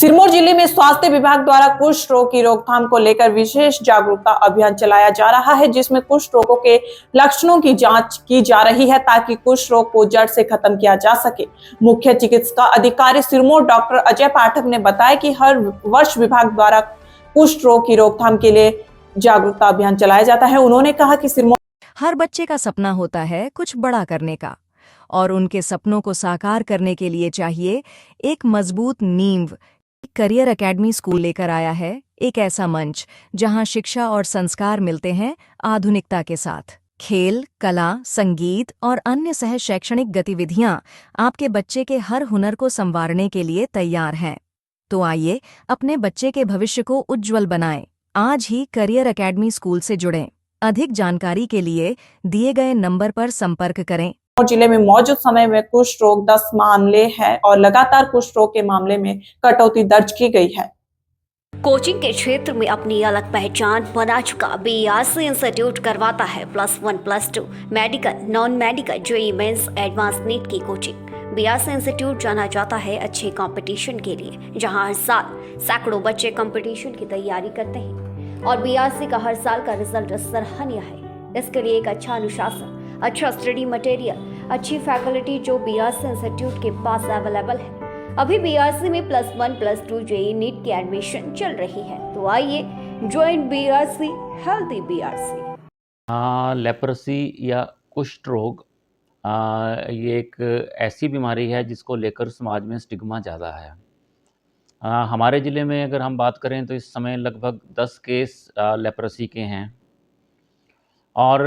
सिरमौर जिले में स्वास्थ्य विभाग द्वारा कुष्ठ रोग की रोकथाम को लेकर विशेष जागरूकता अभियान चलाया जा रहा है, जिसमें कुष्ठ रोगों के लक्षणों की जांच की जा रही है ताकि कुष्ठ रोग को जड़ से खत्म किया जा सके। मुख्य चिकित्सा अधिकारी सिरमौर डॉक्टर अजय पाठक ने बताया कि हर वर्ष विभाग द्वारा कुष्ठ रोग की रोकथाम के लिए जागरूकता अभियान चलाया जाता है। उन्होंने कहा कि सिरमौर हर बच्चे का सपना होता है कुछ बड़ा करने का, और उनके सपनों को साकार करने के लिए चाहिए एक मजबूत नींव। करियर एकेडमी स्कूल लेकर आया है एक ऐसा मंच जहां शिक्षा और संस्कार मिलते हैं आधुनिकता के साथ। खेल, कला, संगीत और अन्य सह शैक्षणिक गतिविधियां आपके बच्चे के हर हुनर को संवारने के लिए तैयार हैं। तो आइए अपने बच्चे के भविष्य को उज्जवल बनाएं। आज ही करियर एकेडमी स्कूल से जुड़ें। अधिक जानकारी के लिए दिए गए नंबर पर संपर्क करें। जिले में मौजूद समय में कुष्ठ रोग 10 मामले हैं और लगातार कुष्ठ रोग के मामले में कटौती दर्ज की गई है। कोचिंग के क्षेत्र में अपनी अलग पहचान बना चुका बीआरसी इंस्टीट्यूट करवाता है +1 +2 medical, non medical, JEE mains, advance NEET की कोचिंग। बीआरसी इंस्टीट्यूट जाना जाता है अच्छे कंपटीशन के लिए, जहां हर साल सैकड़ों बच्चे कंपटीशन की तैयारी करते हैं और बीआरसी का हर साल का रिजल्ट सराहनीय है। इसके लिए एक अच्छा अनुशासन, अच्छा स्टडी मटेरियल, अच्छी फैकल्टी जो बीआरसी इंस्टीट्यूट के पास अवेलेबल है। अभी बीआरसी में +1 +2 जेईई नीट की एडमिशन चल रही है, तो आइए join BRC, healthy BRC. Leprosy या कुष्ठ रोग ये एक ऐसी बीमारी है जिसको लेकर समाज में स्टिग्मा ज़्यादा है। हमारे ज़िले में अगर हम बात करें तो इस समय लगभग 10 केस लेप्रोसी के हैं और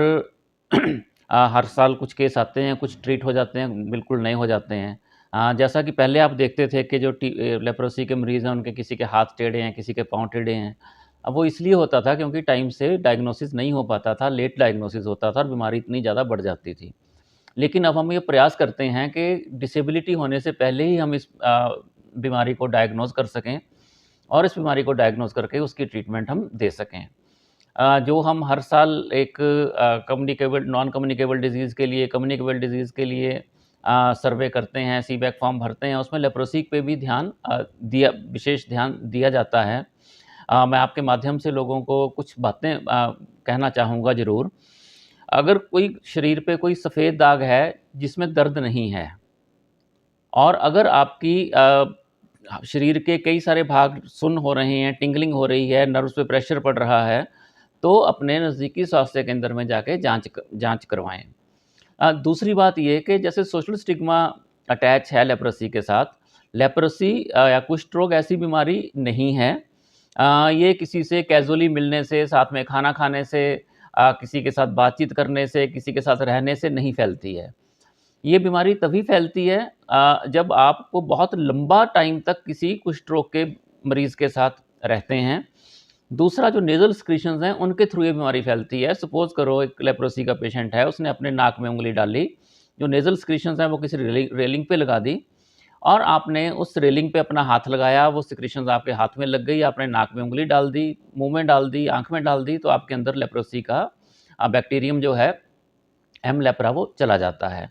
हर साल कुछ केस आते हैं, कुछ ट्रीट हो जाते हैं, बिल्कुल नए हो जाते हैं। जैसा कि पहले आप देखते थे कि जो लेप्रोसी के मरीज़ हैं उनके किसी के हाथ टेढ़े हैं, किसी के पाँव टेढ़े हैं। अब वो इसलिए होता था क्योंकि टाइम से डायग्नोसिस नहीं हो पाता था, लेट डायग्नोसिस होता था और बीमारी इतनी ज़्यादा बढ़ जाती थी। लेकिन अब हम ये प्रयास करते हैं कि डिसेबिलिटी होने से पहले ही हम इस बीमारी को डायग्नोज़ कर सकें और इस बीमारी को डायग्नोज़ करके उसकी ट्रीटमेंट हम दे सकें। जो हम हर साल एक नॉन कम्युनिकेबल डिज़ीज़ के लिए, कम्युनिकेबल डिज़ीज़ के लिए सर्वे करते हैं, सीबैक फॉर्म भरते हैं, उसमें लेप्रोसी पे भी विशेष ध्यान दिया जाता है। मैं आपके माध्यम से लोगों को कुछ बातें कहना चाहूँगा ज़रूर। अगर कोई शरीर पे कोई सफ़ेद दाग है जिसमें दर्द नहीं है और अगर आपकी शरीर के कई सारे भाग सुन्न हो रहे हैं, टिंगलिंग हो रही है, नर्व्स पे प्रेशर पड़ रहा है, तो अपने नज़दीकी स्वास्थ्य केंद्र में जाके जांच करवाएं। दूसरी बात ये कि जैसे सोशल स्टिग्मा अटैच है लेप्रोसी के साथ, लेप्रोसी या कुष्ठ रोग ऐसी बीमारी नहीं है। ये किसी से कैजुअली मिलने से, साथ में खाना खाने से, किसी के साथ बातचीत करने से, किसी के साथ रहने से नहीं फैलती है। ये बीमारी तभी फैलती है जब आपको बहुत लंबा टाइम तक किसी कुष्ठ रोग के मरीज़ के साथ रहते हैं। दूसरा, जो नेज़ल सिक्रीशंस हैं उनके थ्रू ये बीमारी फैलती है। सपोज़ करो एक लेप्रोसी का पेशेंट है, उसने अपने नाक में उँगली डाली, जो नेज़ल सिक्रीशंस हैं वो किसी रेलिंग पे लगा दी और आपने उस रेलिंग पे अपना हाथ लगाया, वो सिक्रीशंस आपके हाथ में लग गई, आपने नाक में उँगली डाल दी, मुँह में डाल दी, आँख में डाल दी, तो आपके अंदर लेप्रोसी का बैक्टीरियम जो है एम लेप्रा वो चला जाता है।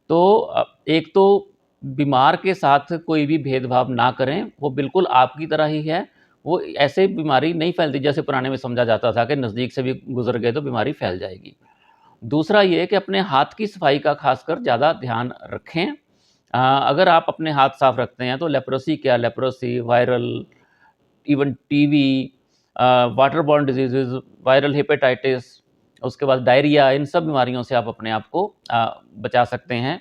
तो एक तो बीमार के साथ कोई भी भेदभाव ना करें, वो बिल्कुल आपकी तरह ही है। वो ऐसे बीमारी नहीं फैलती जैसे पुराने में समझा जाता था कि नज़दीक से भी गुज़र गए तो बीमारी फैल जाएगी। दूसरा ये कि अपने हाथ की सफाई का ख़ासकर ज़्यादा ध्यान रखें। अगर आप अपने हाथ साफ़ रखते हैं तो leprosy, viral, even TB, water borne diseases, viral hepatitis, उसके बाद डायरिया, इन सब बीमारियों से आप अपने आप को बचा सकते हैं।